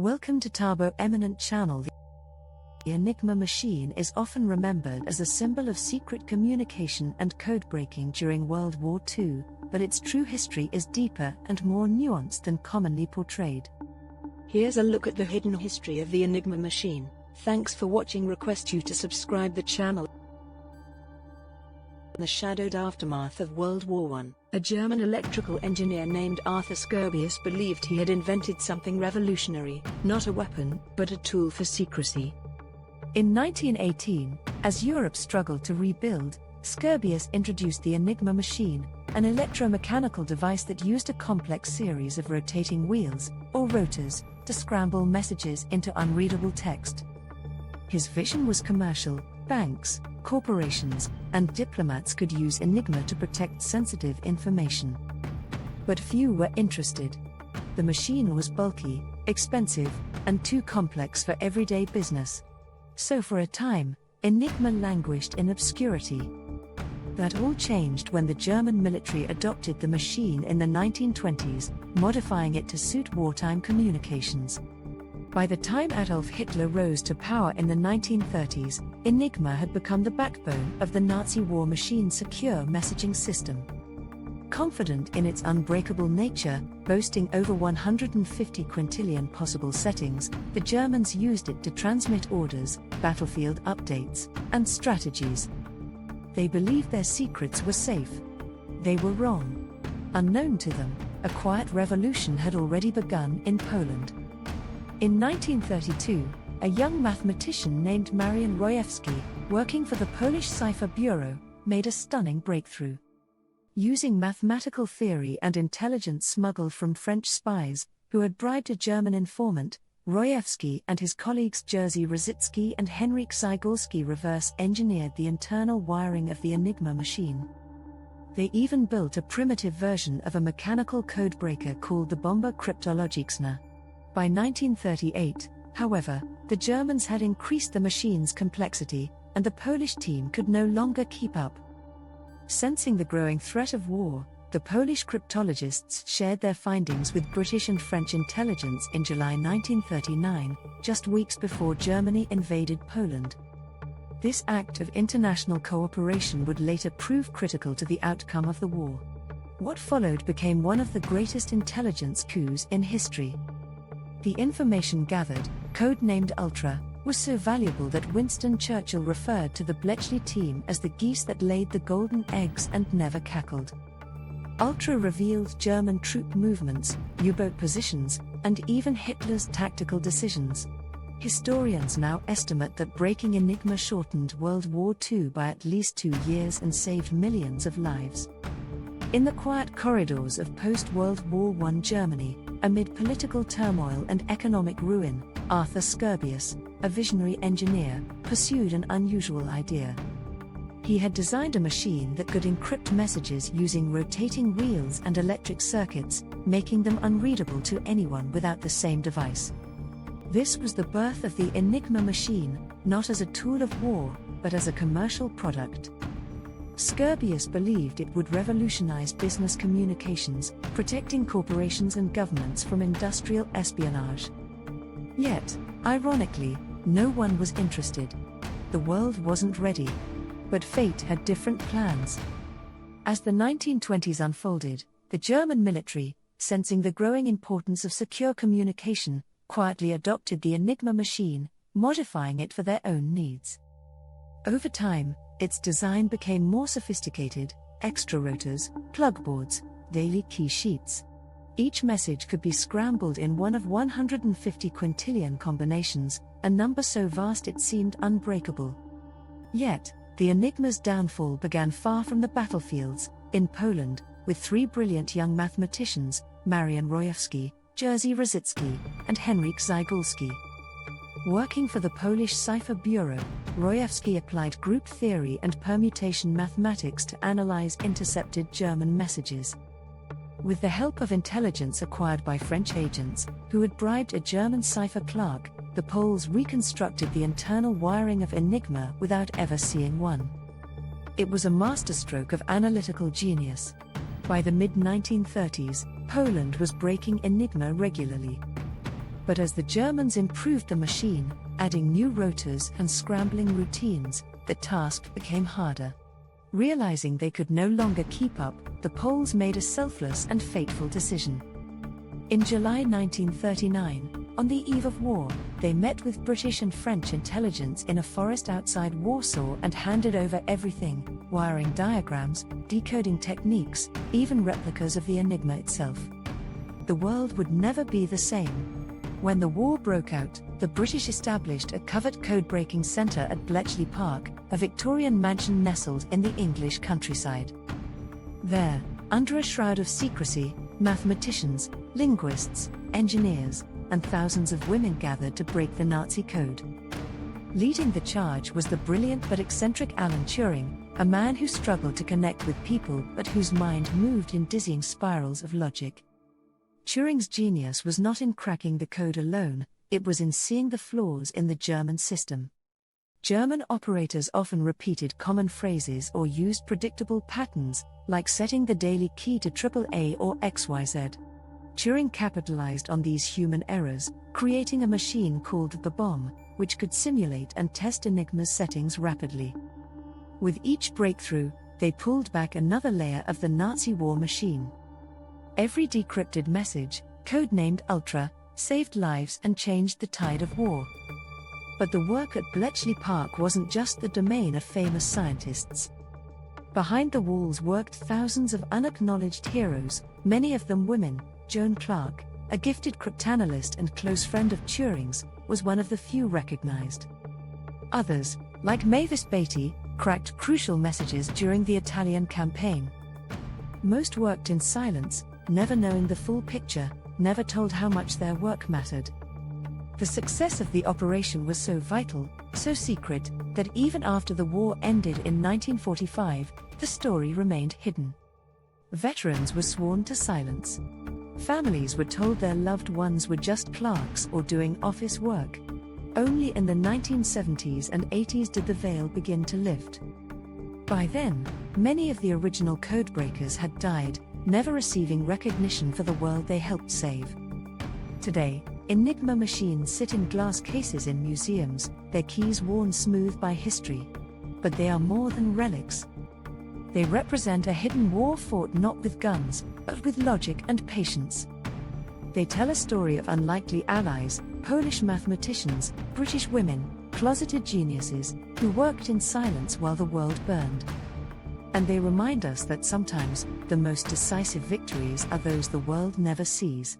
Welcome to Tabo Eminent Channel. The Enigma machine is often remembered as a symbol of secret communication and code-breaking during World War II, but its true history is deeper and more nuanced than commonly portrayed. Here's a look at the hidden history of the Enigma machine. Thanks for watching. Request you to subscribe the channel. The shadowed aftermath of World War I. A German electrical engineer named Arthur Skerbius believed he had invented something revolutionary, not a weapon, but a tool for secrecy. In 1918, as Europe struggled to rebuild, Skerbius introduced the Enigma machine, an electromechanical device that used a complex series of rotating wheels, or rotors, to scramble messages into unreadable text. His vision was commercial. Banks, corporations, and diplomats could use Enigma to protect sensitive information. But few were interested. The machine was bulky, expensive, and too complex for everyday business. So for a time, Enigma languished in obscurity. That all changed when the German military adopted the machine in the 1920s, modifying it to suit wartime communications. By the time Adolf Hitler rose to power in the 1930s, Enigma had become the backbone of the Nazi war machine's secure messaging system. Confident in its unbreakable nature, boasting over 150 quintillion possible settings, the Germans used it to transmit orders, battlefield updates, and strategies. They believed their secrets were safe. They were wrong. Unknown to them, a quiet revolution had already begun in Poland. In 1932, a young mathematician named Marian Rojewski, working for the Polish Cipher Bureau, made a stunning breakthrough. Using mathematical theory and intelligence smuggled from French spies, who had bribed a German informant, Rojewski and his colleagues Jerzy Rzycki and Henryk Zygorski reverse-engineered the internal wiring of the Enigma machine. They even built a primitive version of a mechanical codebreaker called the Bomba Kryptologiczna. By 1938, however, the Germans had increased the machine's complexity, and the Polish team could no longer keep up. Sensing the growing threat of war, the Polish cryptologists shared their findings with British and French intelligence in July 1939, just weeks before Germany invaded Poland. This act of international cooperation would later prove critical to the outcome of the war. What followed became one of the greatest intelligence coups in history. The information gathered, code-named Ultra, was so valuable that Winston Churchill referred to the Bletchley team as the geese that laid the golden eggs and never cackled. Ultra revealed German troop movements, U-boat positions, and even Hitler's tactical decisions. Historians now estimate that breaking Enigma shortened World War II by at least 2 years and saved millions of lives. In the quiet corridors of post-World War I Germany, amid political turmoil and economic ruin, Arthur Skerbius, a visionary engineer, pursued an unusual idea. He had designed a machine that could encrypt messages using rotating wheels and electric circuits, making them unreadable to anyone without the same device. This was the birth of the Enigma machine, not as a tool of war, but as a commercial product. Skerbius believed it would revolutionize business communications, protecting corporations and governments from industrial espionage. Yet, ironically, no one was interested. The world wasn't ready. But fate had different plans. As the 1920s unfolded, the German military, sensing the growing importance of secure communication, quietly adopted the Enigma machine, modifying it for their own needs. Over time, its design became more sophisticated: extra rotors, plug boards, daily key sheets. Each message could be scrambled in one of 150 quintillion combinations, a number so vast it seemed unbreakable. Yet, the Enigma's downfall began far from the battlefields, in Poland, with 3 brilliant young mathematicians, Marian Rojewski, Jerzy Rzycki, and Henryk Zygorski. Working for the Polish Cipher Bureau, Rojewski applied group theory and permutation mathematics to analyze intercepted German messages. With the help of intelligence acquired by French agents, who had bribed a German cipher clerk, the Poles reconstructed the internal wiring of Enigma without ever seeing one. It was a masterstroke of analytical genius. By the mid-1930s, Poland was breaking Enigma regularly. But as the Germans improved the machine, adding new rotors and scrambling routines, the task became harder. Realizing they could no longer keep up, the Poles made a selfless and fateful decision. In July 1939, on the eve of war, they met with British and French intelligence in a forest outside Warsaw and handed over everything: wiring diagrams, decoding techniques, even replicas of the Enigma itself. The world would never be the same. When the war broke out, the British established a covert code-breaking centre at Bletchley Park, a Victorian mansion nestled in the English countryside. There, under a shroud of secrecy, mathematicians, linguists, engineers, and thousands of women gathered to break the Nazi code. Leading the charge was the brilliant but eccentric Alan Turing, a man who struggled to connect with people but whose mind moved in dizzying spirals of logic. Turing's genius was not in cracking the code alone, it was in seeing the flaws in the German system. German operators often repeated common phrases or used predictable patterns, like setting the daily key to AAA or XYZ. Turing capitalized on these human errors, creating a machine called the bomb, which could simulate and test Enigma's settings rapidly. With each breakthrough, they pulled back another layer of the Nazi war machine. Every decrypted message, codenamed Ultra, saved lives and changed the tide of war. But the work at Bletchley Park wasn't just the domain of famous scientists. Behind the walls worked thousands of unacknowledged heroes, many of them women. Joan Clark, a gifted cryptanalyst and close friend of Turing's, was one of the few recognized. Others, like Mavis Beatty, cracked crucial messages during the Italian campaign. Most worked in silence, never knowing the full picture, never told how much their work mattered. The success of the operation was so vital, so secret, that even after the war ended in 1945, the story remained hidden. Veterans were sworn to silence. Families were told their loved ones were just clerks or doing office work. Only in the 1970s and 80s did the veil begin to lift. By then, many of the original codebreakers had died, never receiving recognition for the world they helped save. Today, Enigma machines sit in glass cases in museums, their keys worn smooth by history. But they are more than relics. They represent a hidden war fought not with guns, but with logic and patience. They tell a story of unlikely allies, Polish mathematicians, British women, closeted geniuses, who worked in silence while the world burned. And they remind us that sometimes, the most decisive victories are those the world never sees.